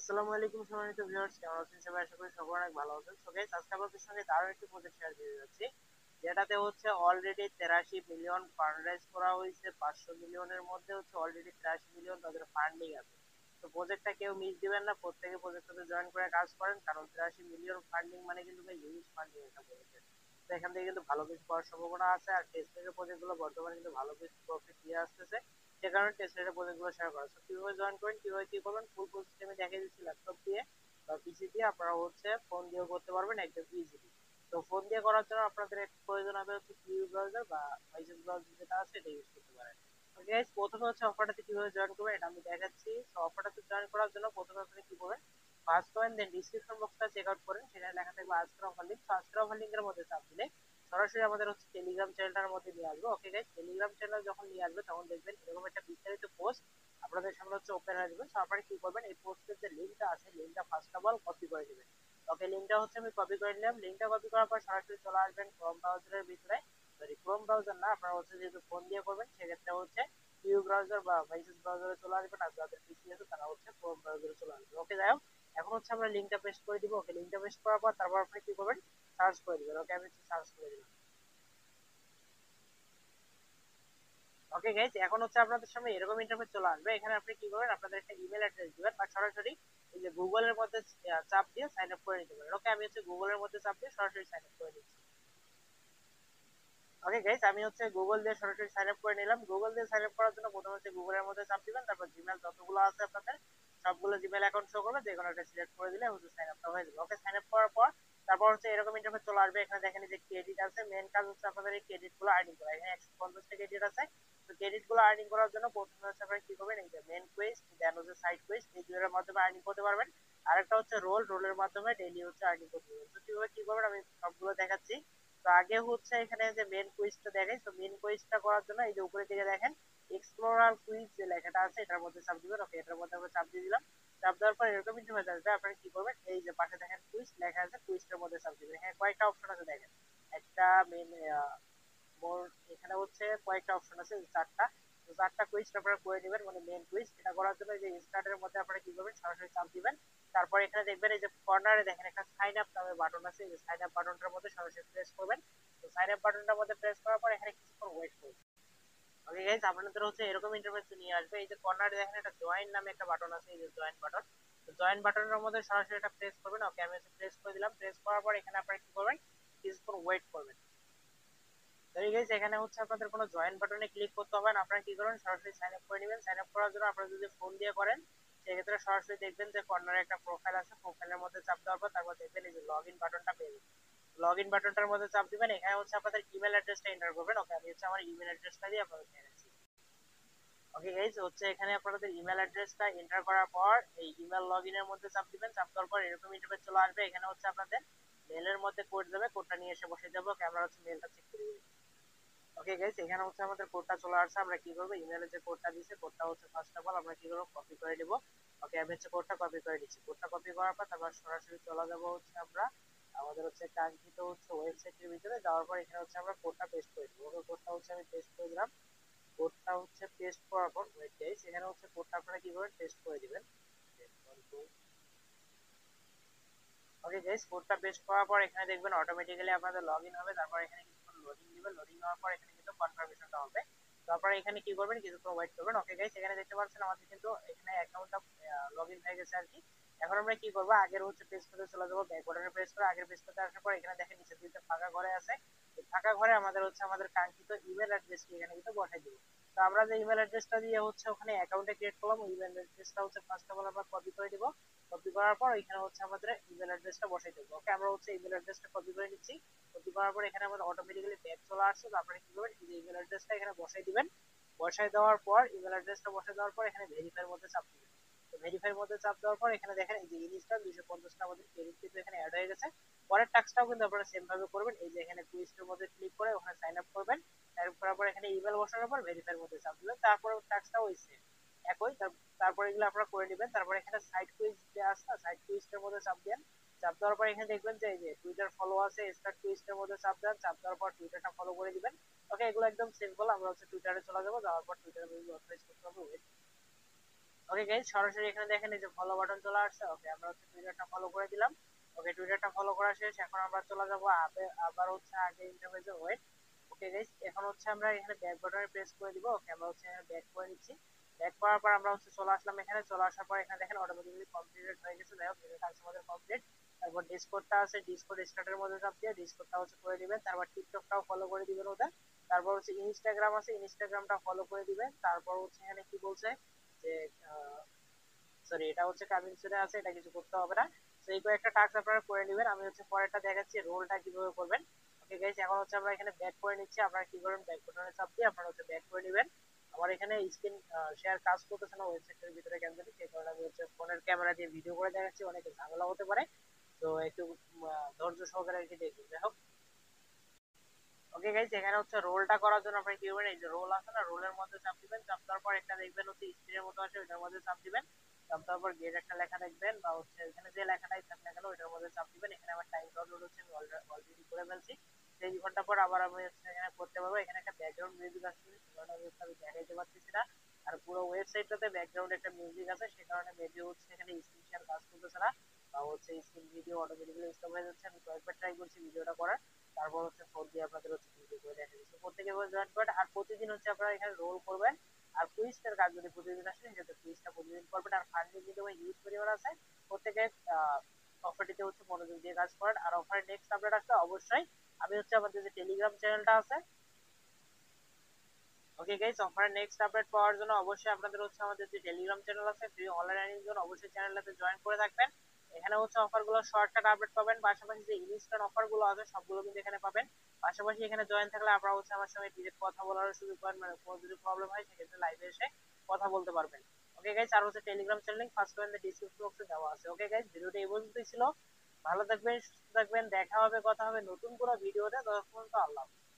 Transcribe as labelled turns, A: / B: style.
A: আসসালামু আলাইকুম সম্মানিত ভিউয়ার্স, কেমন আছেন সবাই? আশা করি সবাই অনেক ভালো আছেন। সো গাইস, আজকে আপনাদের সঙ্গে দারুণ একটি প্রজেক্ট শেয়ার করে যাচ্ছি, যেটাতে হচ্ছে অলরেডি 83 মিলিয়ন ফান্ড রাইজ করা হয়েছে। 500 মিলিয়নের মধ্যে হচ্ছে অলরেডি 83 মিলিয়ন তাদের ফান্ডিং আছে। তো প্রজেক্টটা কেউ মিস দিবেন না, প্রত্যেকে প্রজেক্টটাতে জয়েন করে কাজ করেন, কারণ 83 মিলিয়ন ফান্ডিং মানে কিন্তু ভাই হিউজ ফান্ডিং একটা প্রজেক্ট। তো এখান থেকে কিন্তু ভালো কিছু পাওয়ার সম্ভাবনা আছে। আর টেস্টের প্রজেক্ট গুলো বর্তমানে কিন্তু ভালো কিছু প্রফিট দিয়ে আসতেছে, যে কারণে টেস্টের প্রজেক্ট গুলো শেয়ার করা। কিভাবে জয়েন করেন, কিভাবে কি করবেন, ফুল প্রসেস আমি দেখিয়ে দিচ্ছি ল্যাপটপ দিয়ে বা পিসি দিয়ে। আপনারা হচ্ছে ফোন দিয়েও করতে পারবেন একদম ইজিলি। তো ফোন দিয়ে করার জন্য আপনাদের একটু প্রয়োজন হবে হচ্ছে কিউ ব্রাউজার বা ফাইসেস ব্রাউজার যেটা আছে এটা ইউজ করতে পারেন। ওকে গাইস, প্রথমে হচ্ছে অফারটাতে কিভাবে জয়েন করবেন এটা আমি দেখাচ্ছি। তো অফারটাতে জয়েন করার জন্য প্রথমে আপনি কি করবেন, ফার্স্ট পয়েন্ট দেন ডিসক্রিপশন বক্সটা চেক আউট করেন, সেখানে লেখা থাকবে আজকের অফার লিংক। আজকের অফার লিংকের মধ্যে চাপ দিলে সরাসরি আমাদের হচ্ছে টেলিগ্রাম চ্যানেলটার মধ্যে নিয়ে আসবে। ওকে গাইস, টেলিগ্রাম চ্যানেল যখন নিয়ে আসবে তখন দেখবেন এরকম একটা বিস্তারিত পোস্ট আপনাদের সামনে হচ্ছে ওপেন হয়ে যাবে। তো আপনারা কি করবেন, এই পোস্টের যে লিংকটা আছে লিংকটা ফার্স্ট অফ অল কপি করে নেবেন। ওকে, লিংকটা হচ্ছে আমি কপি করে নিলাম। লিংকটা কপি করার পর সরাসরি চলে আসবেন ক্রোম ব্রাউজারের ভিতরে। সরি, ক্রোম ব্রাউজার না, আপনারা হচ্ছে যেহেতু ফোন দিয়ে করবেন সেক্ষেত্রে হচ্ছে কিউ ব্রাউজার বা ফাইসেস ব্রাউজারে চলে আসবেন। আর যাদের পিসি আছে তারা হচ্ছে ক্রোম ব্রাউজারে চলে আসবে। ওকে, যাই হোক, এখন হচ্ছে আমরা লিংকটা পেস্ট করে দিব। ওকে, লিংকটা পেস্ট করার পর তারপর আপনি কি করবেন, সার্চ করে দিবেন। ওকে, আমি সার্চ করে দিলাম। ওকে গাইস, এখন হচ্ছে আপনাদের সামনে এরকম ইন্টারফেস চলে আসবে। এখানে আপনি কি করবেন, আপনাদের একটা ইমেল অ্যাড্রেস দিবেন বা সরাসরি এই যে গুগলের মধ্যে চাপ দিয়ে সাইন আপ করে নিতে পারেন। ওকে, আমি হচ্ছে গুগলের মধ্যে চাপ দিয়ে সরাসরি সাইন আপ করে দিচ্ছি। ওকে গাইস, আমি হচ্ছে গুগল দিয়ে সরাসরি সাইন আপ করে নিলাম। গুগল দিয়ে সাইন আপ করার জন্য প্রথমে হচ্ছে গুগলের মধ্যে চাপ দিবেন, তারপর জিমেল যতগুলো আছে আপনাদের সবগুলো জিমেল অ্যাকাউন্ট শো করবে, যে কোনো একটা সিলেক্ট করে দিলে হচ্ছে সাইন আপটা হয়ে যাবে। ওকে, সাইন আপ করার পর তারপর হচ্ছে এরকম ইন্টারফেস চলে আসবে। এখানে দেখেন যে ক্রেডিট আছে, মেন কাজ হচ্ছে আপনাদের এই ক্রেডিট গুলো আর্নিং করা। এখানে 150 টা ক্রেডিট আছে। তো ক্রেডিট গুলো আর্নিং করার জন্য প্রথমে হচ্ছে আপনারা কি করবেন, এই যে মেন কুইজ দেন হচ্ছে সাইড কুইজ, এই দুটোর মাধ্যমে আর্নিং করতে পারবেন। আরেকটা হচ্ছে রোলের মাধ্যমে ডেইলি হচ্ছে আর্নিং করতে পারবেন। তো কিভাবে কি করবেন আমি সবগুলো দেখাচ্ছি। তো আগে হচ্ছে এখানে যে মেন কুইজটা দেখাই, তো মেন কুইজটা করার জন্য এই যে উপরে দিকে দেখেন এক্সপ্লোরার কুইজ যে লেখাটা আছে এটার মধ্যে চাপ দিবেন। ওকে, এটার মধ্যে আমরা চাপ দিয়ে দিলাম। চাপ দেওয়ার পর এরকম ইন্টারফেস আসবে। আপনারা কি করবেন, এই যে পাশে দেখেন কুইজ লেখা আছে, কুইজটার মধ্যে চাপ দিবেন। হ্যাঁ, কয়েকটা অপশন আছে দেখেন, একটা মেন মোর, এখানে হচ্ছে কয়েকটা অপশন আছে, চারটা। তো চারটা কুইজ আপনারা করে নেবেন, মানে মেন কুইজ। এটা করার জন্য এই যে স্টার্টের মধ্যে আপনারা কি করবেন, সরাসরি চাপ দিবেন। তারপর এখানে দেখবেন এই যে কর্নারে দেখেন একটা সাইন আপ নামে বাটন আছে, এই যে সাইন আপ বাটনটার মধ্যে সরাসরি প্রেস করবেন। তো সাইন আপ বাটনটার মধ্যে প্রেস করার পর এখানে কিছুক্ষণ ওয়েট করবেন। ওকে গাইস, আপনাদের হচ্ছে এরকম ইন্টারফেস নিয়ে আসবে। এই যে কর্নারে দেখেন একটা জয়েন নামে একটা বাটন আছে, এই যে জয়েন বাটন। তো জয়েন বাটনের মধ্যে সরাসরি এটা প্রেস করবেন। ওকে, আমি প্রেস করে দিলাম। প্রেস করার পর এখানে আপনারা কি করবেন, কিছুক্ষণ ওয়েট করবেন। তো এই গাইস, এখানে হচ্ছে আপনাদের কোনো জয়েন বাটনে ক্লিক করতে হবে না। আপনারা কি করবেন, সরাসরি সাইন আপ করে নেবেন। সাইন আপ করার জন্য আপনারা যদি ফোন দিয়ে করেন সেক্ষেত্রে সরাসরি দেখবেন যে কর্নারে একটা প্রোফাইল আছে, প্রোফাইলের মধ্যে চাপ দেওয়ার পর তারপর দেখবেন এই যে লগ ইন বাটনটা পেয়ে যাবেন। লগ ইন বাটনটার মধ্যে চাপ দিবেন। এখানে হচ্ছে আপনাদের ইমেল অ্যাড্রেসটা এন্টার করবেন। ওকে, আমি হচ্ছে আমার ইমেল অ্যাড্রেসটা দিয়ে আপনাদের দেখাচ্ছি। ওকে গাইস, হচ্ছে এখানে আপনাদের ইমেল অ্যাড্রেসটা এন্টার করার পর এই ইমেল লগইনের মধ্যে চাপ দিবেন। চাপ দেওয়ার পর এরকম ইন্টারফেস চলে আসবে। এখানে হচ্ছে আপনাদের মেলের মধ্যে কোড যাবে, কোডটা নিয়ে এসে বসে যাবো। ক্যামেরা হচ্ছে মেলটা চেক করে দিবেন। ওকে গাইস, এখানে হচ্ছে আমাদের কোডটা চলে আসছে। আমরা কি করবো, ইমেলে যে কোডটা দিয়েছে কোডটা হচ্ছে ফার্স্ট অফ অল আমরা কি করবো, কপি করে নিব। ওকে, আমি হচ্ছে কোডটা কপি করে দিচ্ছি। কোডটা কপি করার পর তারপর সরাসরি চলে যাবো হচ্ছে আমরা আমাদের হচ্ছে কাঙ্ক্ষিত হচ্ছে ওয়েবসাইটের ভিতরে। যাওয়ার পর এখানে হচ্ছে আমরা কোডটা পেস্ট করে দিব। ওকে, কোডটা হচ্ছে আমি পেস্ট করে দিলাম। কোডটা হচ্ছে পেস্ট করার পর ওয়েট গাইস, এখানে হচ্ছে কোডটা আপনারা কি করবেন, পেস্ট করে দিবেন। ওকে গাইস, কোডটা পেস্ট করার পর এখানে দেখবেন অটোমেটিক্যালি আপনাদের লগইন হবে। তারপর এখানে কিছুক্ষণ লোডিং দিবে। লোডিং হওয়ার পর এখানে কিন্তু কনফার্মেশনটা হবে। তারপর এখানে কি করবেন, কিছুক্ষণ ওয়েট করবেন। ওকে গাইস, এখানে দেখতে পাচ্ছেন আমাদের কিন্তু এখানে অ্যাকাউন্টটা লগইন হয়ে গেছে আর কি। এখন আমরা কি করব, আগের হচ্ছে পেজ পেজে চলে যাব। ব্যাক বাটনে প্রেস করে আগের পেজ পেজে আসার পর এখানে দেখেন নিচে দুইটা ফাঁকা ঘরে আছে। এই ফাঁকা ঘরে আমাদের হচ্ছে আমাদের কাঙ্ক্ষিত ইমেল অ্যাড্রেসটি এখানে কিন্তু বসাই দিব। তো আমরা যে ইমেল অ্যাড্রেসটা দিয়ে হচ্ছে ওখানে অ্যাকাউন্টে ক্রিয়েট করলাম, ওই ইমেল অ্যাড্রেসটা হচ্ছে ফার্স্ট অফ অল আমরা কপি করে দিব। কপি করার পর এখানে হচ্ছে আমাদের ইমেল অ্যাড্রেসটা বসাই দেবো। ওকে, আমরা হচ্ছে ইমেল অ্যাড্রেসটা কপি করে নিচ্ছি। কপি করার পর এখানে আমাদের অটোমেটিক্যালি ব্যাক চলে আসছে। তো আপনারা কি করবেন, এই যে ইমেল অ্যাড্রেসটা এখানে বসাই দিবেন। বসাই দেওয়ার পর ইমেল অ্যাড্রেসটা বসাই দেওয়ার পর এখানে ভেরিফাইয়ের মধ্যে চাপ দিবেন। তো ভেরিফাইয়ের মধ্যে চাপ দেওয়ার পর এখানে দেখেন এই যে ইনস্টল 250টা আমাদের ক্রেডিট কিন্তু এখানে অ্যাড হয়ে গেছে। পরের টাস্কটাও কিন্তু আপনারা সেম ভাবে করবেন। এই যে এখানে কুইজের মধ্যে ক্লিক করে ওখানে সাইন আপ করবেন। সাইন আপ করার পর এখানে ইমেল বসানোর পর ভেরিফাইয়ের মধ্যে চাপ দিবেন। তারপরে টাস্কটাও ওই সেম একই। তারপর এগুলো আপনারা করে নেবেন। তারপর এখানে সাইড কুইজ যে আছে না, সাইড কুইজটার মধ্যে চাপ দেন। চাপ দেওয়ার পর এখানে দেখবেন যে এই যে টুইটার ফলো আছে, স্টার্ট কুইজটার মধ্যে চাপ দেন। চাপ দেওয়ার পর টুইটারটা ফলো করে দিবেন। ওকে, এগুলো একদম সিম্পল। আমরা হচ্ছে টুইটারে চলে যাবো। যাওয়ার পর টুইটারে অথরাইজ করতে হবে। ওয়েট ওকে গাইস, সরাসরি এখানে দেখেন এই যে ফলো বাটন চলে আসছে। ওকে, আমরা হচ্ছে টুইটারটা ফলো করে দিলাম। ওকে, টুইটারটা ফলো করা শেষ। এখন আমরা চলে যাব আবার হচ্ছে আগে ইন্টারফেসে ওয়েট। ওকে গাইস, এখন হচ্ছে আমরা এখানে ব্যাক বাটনে প্রেস করে দিব। ওকে, আমরা হচ্ছে এখানে ব্যাক করে নিচ্ছি। ব্যাক করার পর আমরা হচ্ছে চলে আসলাম এখানে। চলে আসার পর এখানে দেখেন অটোমেটিক্যালি কমপ্লিটেড হয়ে গেছে। যাই হোক, এটা কাজ আমাদের কমপ্লিট। তারপর ডিসকর্ডটা আছে, ডিসকর্ড স্টার্টের মধ্যে চাপ দিয়ে ডিসকর্ডটা হচ্ছে করে দিবেন। তারপর টিকটকটাও ফলো করে দিবেন ওদের। তারপর হচ্ছে ইনস্টাগ্রাম আছে, ইনস্টাগ্রামটা ফলো করে দিবেন। তারপর হচ্ছে এখানে কি বলছে যে সরি, এটা হচ্ছে কামিং সুনে আছে, এটা কিছু করতে হবে না। তো এই কয়েকটা টাস্ক আপনারা করে নেবেন। আমি হচ্ছে পরেরটা দেখাচ্ছি রোলটা কিভাবে করবেন। ওকে গাইস, এখন হচ্ছে আমরা এখানে ব্যাক করে নিচ্ছি। আপনারা কি করবেন, ব্যাক বাটনে চাপ দিয়ে আপনারা হচ্ছে ব্যাক করে নেবেন। আমার এখানে স্ক্রিন শেয়ার কাজ করতেছে না ওয়েবসাইটের ভিতরে কেন জানি, সেই কারণে আমি হচ্ছে ফোনের ক্যামেরা দিয়ে ভিডিও করে দেখাচ্ছি, অনেক ঝামেলা হতে পারে। তো একটু ধৈর্য সহকারে আর কি দেখুন। যাই হোক, ওকে গাইস, এখানে হচ্ছে রোলটা করার জন্য আপনি কি করবেন, এই যে রোল আছে না, রোলের মধ্যে চাপ দিবেন। চাপ দেওয়ার পর একটা দেখবেন হচ্ছে স্ক্রিনের মতো আছে, ওটার মধ্যে চাপ দিবেন। চাপ দেওয়ার পর গেট একটা লেখা দেখবেন, বা হচ্ছে এখানে যে লেখাটাই থাক না কেন ওটার মধ্যে চাপ দিবেন। এখানে আমার টাইম ডাউনলোড হচ্ছে, আমি অলরেডি করে ফেলছি। 3 ঘন্টা পর আবার আমি হচ্ছে এখানে করতে পারবো। এখানে একটা ব্যাকগ্রাউন্ড মিউজিক আসছে, সেটা আমি দেখাইতে পারতেছি না। আর পুরো ওয়েবসাইটটাতে ব্যাকগ্রাউন্ডে একটা মিউজিক আছে, সে কারণে মেবি হচ্ছে এখানে স্ক্রিন শেয়ার কাজ করতেছে না, বা হচ্ছে স্ক্রিন ভিডিও অটোমেটিক্যালি স্টপ হয়ে যাচ্ছে। আমি কয়েকবার ট্রাই করছি ভিডিওটা করার, তারপর হচ্ছে ফোন দিয়ে আপনাদের হচ্ছে ভিডিও করে দেখা দিচ্ছি। প্রত্যেকে জয়েন করেন, আর প্রতিদিন হচ্ছে আপনারা এখানে রোল করবেন। আর কুইজের কাজ যদি প্রতিদিন আসে, সেক্ষেত্রে কুইজটা প্রতিদিন করবেন। আর ফান্ডিং কিন্তু হিউজ পরিমাণ আছে, প্রত্যেকে অফারটিতে হচ্ছে মনোযোগ দিয়ে কাজ করেন। আর অফারের নেক্সট আপডেট আসলে অবশ্যই আমি হচ্ছে আমাদের যে টেলিগ্রাম চ্যানেলটা আছে, ওকে গাইস, অফারের নেক্সট আপডেট পাওয়ার জন্য অবশ্যই আপনাদের হচ্ছে আমাদের যে টেলিগ্রাম চ্যানেল আছে ফ্রি অনলাইন আর্নিং জন্য, অবশ্যই চ্যানেলটাতে জয়েন করে থাকবেন। এখানে হচ্ছে অফারগুলো শর্টকাট আপডেট পাবেন, পাশাপাশি যে ইনস্ট্যান্ট অফারগুলো আছে সবগুলো কিন্তু এখানে পাবেন। পাশাপাশি এখানে জয়েন থাকলে আপনারা হচ্ছে আমার সঙ্গে ডিরেক্ট কথা বলার সুযোগ পাবেন, মানে কোনো যদি প্রবলেম হয় সেক্ষেত্রে লাইভে এসে কথা বলতে পারবেন। ওকে গাইস, আর হচ্ছে টেলিগ্রাম চ্যানেল লিংক ফার্স্ট কমেন্টে ডিসক্রিপশন বক্সে দেওয়া আছে। ওকে গাইস, ভিডিওটা এই পর্যন্তই ছিল। ভালো থাকবেন, সুস্থ থাকবেন, দেখা হবে, কথা হবে নতুন কোনো ভিডিওতে। ততক্ষণ তো আল্লাহ হাফেজ।